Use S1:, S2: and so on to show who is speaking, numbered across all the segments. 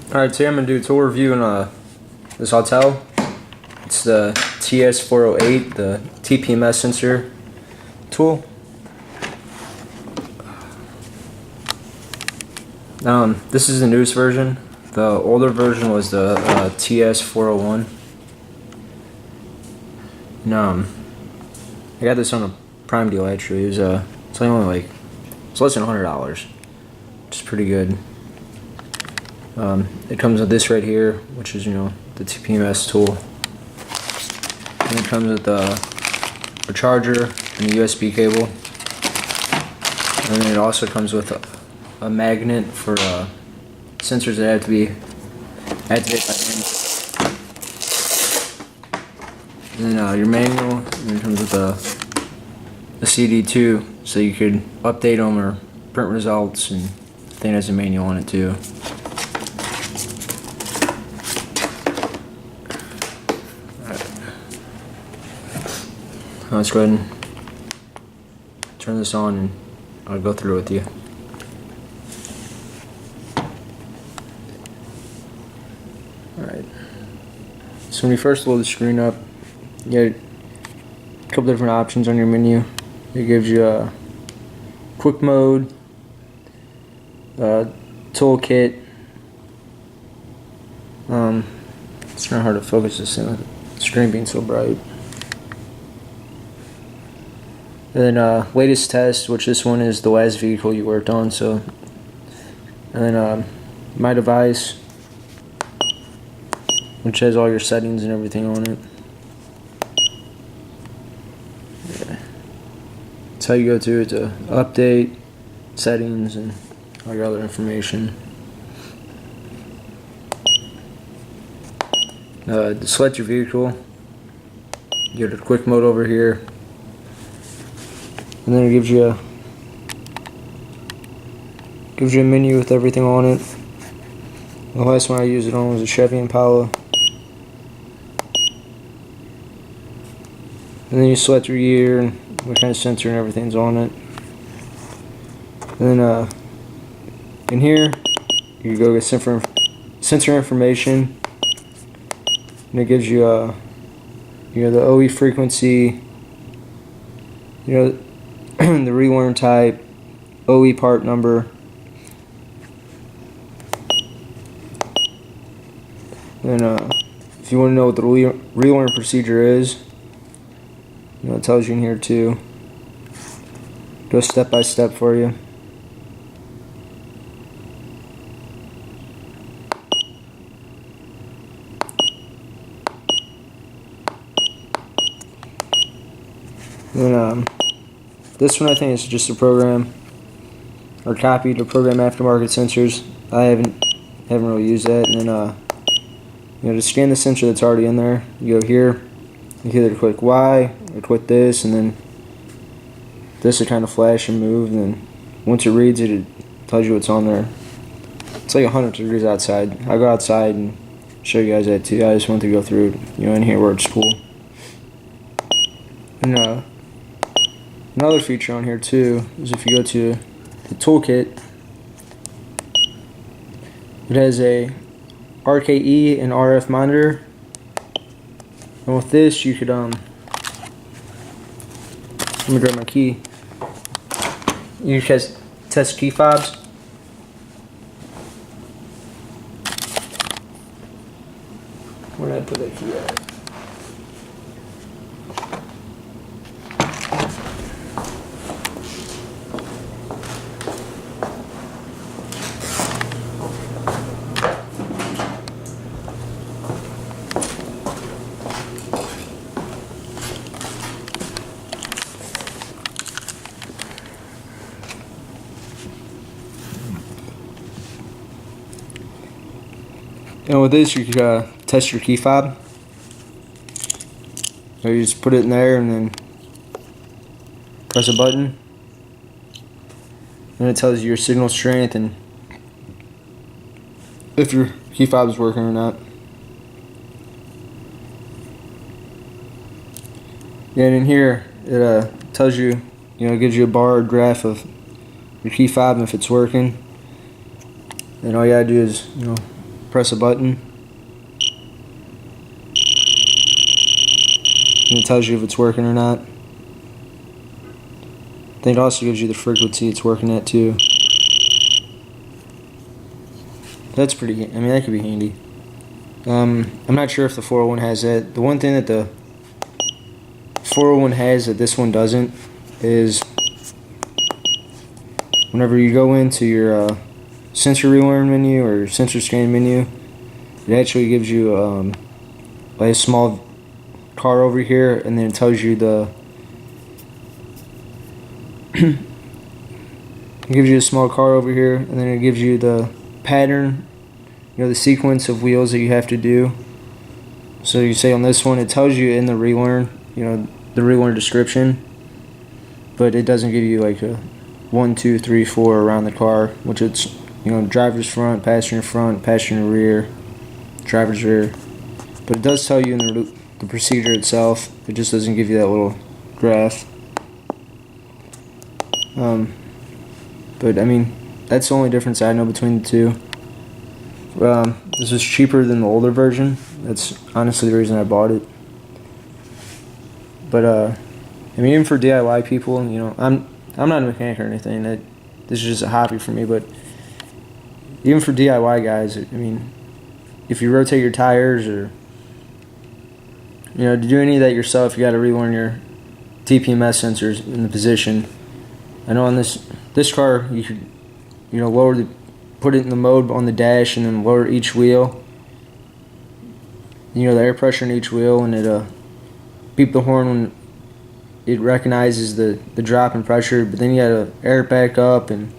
S1: Alright, today I'm going to do a tool review on this Autel. It's the TS408, the tpms sensor tool. This is the newest version. The older version was the TS401. And, I got this on a Prime deal actually. It was it's only it's less than $100, which is pretty good. It comes with this right here, which is the tpms tool. And it comes with a charger and a USB cable. And then it also comes with a magnet for sensors that have to be activated by hand. And then your manual, and it comes with a CD too, so you could update them or print results, and I think there's a manual on it too. Let's go ahead and turn this on and I'll go through it with you. Alright, so when you first load the screen up, you get a couple different options on your menu. It gives you a quick mode, toolkit. It's kind of hard to focus this in with the screen being so bright. And then latest test, which this one is the last vehicle you worked on. So, and then my device, which has all your settings and everything on it. Yeah. That's how you go to it to update settings and all your other information. To select your vehicle, you go to quick mode over here. And then it gives you a menu with everything on it. The last one I used it on was a Chevy Impala. And then you select your year and what kind of sensor and everything's on it. And then in here you go get sensor information, and it gives you the OE frequency, the relearn type, OE part number, and if you want to know what the relearn procedure is, it tells you in here too. Goes step by step for you. And this one I think is just a program or copy to program aftermarket sensors. I haven't really used that. And then to scan the sensor that's already in there, you go here. You can either click Y or click this, and then this will kind of flash and move. And then once it reads it, it tells you what's on there. It's like 100 degrees outside. I'll go outside and show you guys that too. I just want to go through in here where it's cool. And another feature on here too is if you go to the toolkit, it has a RKE and RF monitor, and with this you could let me grab my key. You can test key fobs. Where did I put that key at? And with this, you can test your key fob. So you just put it in there and then press a button. And it tells you your signal strength and if your key fob is working or not. And in here, it tells you, it gives you a bar or graph of your key fob and if it's working. And all you gotta do is, press a button, and it tells you if it's working or not. Then it also gives you the frequency it's working at too. That's pretty, I mean, that could be handy. I'm not sure if the 401 has that. The one thing that the 401 has that this one doesn't is whenever you go into your sensor relearn menu or sensor scan menu, it actually gives you like a small car over here, and then it tells you the it gives you a small car over here, and then it gives you the pattern, you know, the sequence of wheels that you have to do. So you say on this one, it tells you in the relearn, you know, the relearn description, but it doesn't give you like a 1, 2, 3, 4 around the car, which it's, you know, driver's front, passenger rear, driver's rear. But it does tell you in the procedure itself. It just doesn't give you that little graph. But I mean, that's the only difference I know between the two. This is cheaper than the older version. That's honestly the reason I bought it. But I mean, even for DIY people, you know, I'm not a mechanic or anything. This is just a hobby for me. But even for DIY guys, I mean, if you rotate your tires or, you know, to do any of that yourself, you got to relearn your tpms sensors in the position. I know on this car, you could, you know, put it in the mode on the dash and then lower each wheel. You know, the air pressure in each wheel, and it beep the horn when it recognizes the drop in pressure. But then you gotta air it back up, and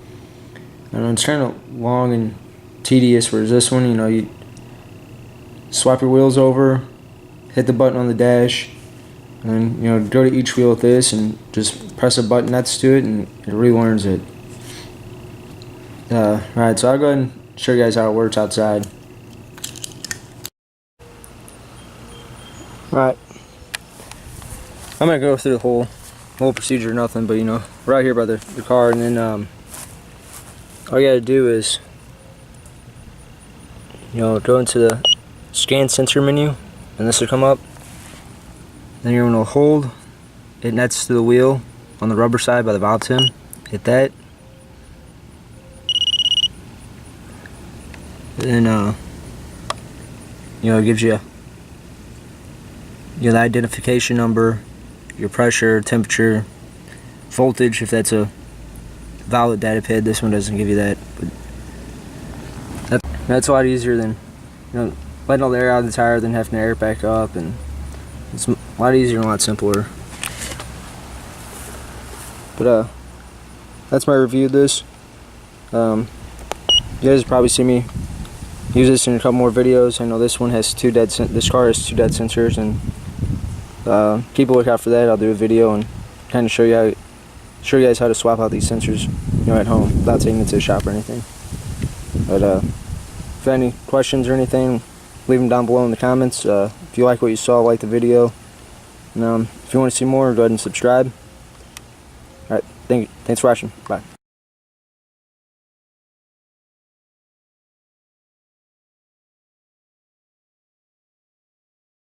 S1: I don't know, it's kind of long and tedious. Whereas this one, you know, you swap your wheels over, hit the button on the dash, and then, you know, go to each wheel with this and just press a button next to it, and it relearns it. Alright, so I'll go ahead and show you guys how it works outside. Alright, I'm gonna go through the whole procedure or nothing, but you know, we're out here by the car, and then all you gotta do is, you know, go into the scan sensor menu, and this will come up. Then you're gonna hold it next to the wheel on the rubber side by the valve tim. Hit that. And then you know, it gives you the identification number, your pressure, temperature, voltage if that's a valid data pad. This one doesn't give you that, but that's a lot easier than, you know, letting all the air out of the tire, then having to air it back up, and it's a lot easier and a lot simpler. But that's my review of this. You guys probably see me use this in a couple more videos. I know this one has this car has 2 dead sensors, and keep a lookout for that. I'll do a video and kind of show you guys how to swap out these sensors, you know, at home without taking it to the shop or anything. But if you have any questions or anything, leave them down below in the comments. If you like what you saw, like the video. And if you want to see more, go ahead and subscribe. Alright, thanks for watching. Bye.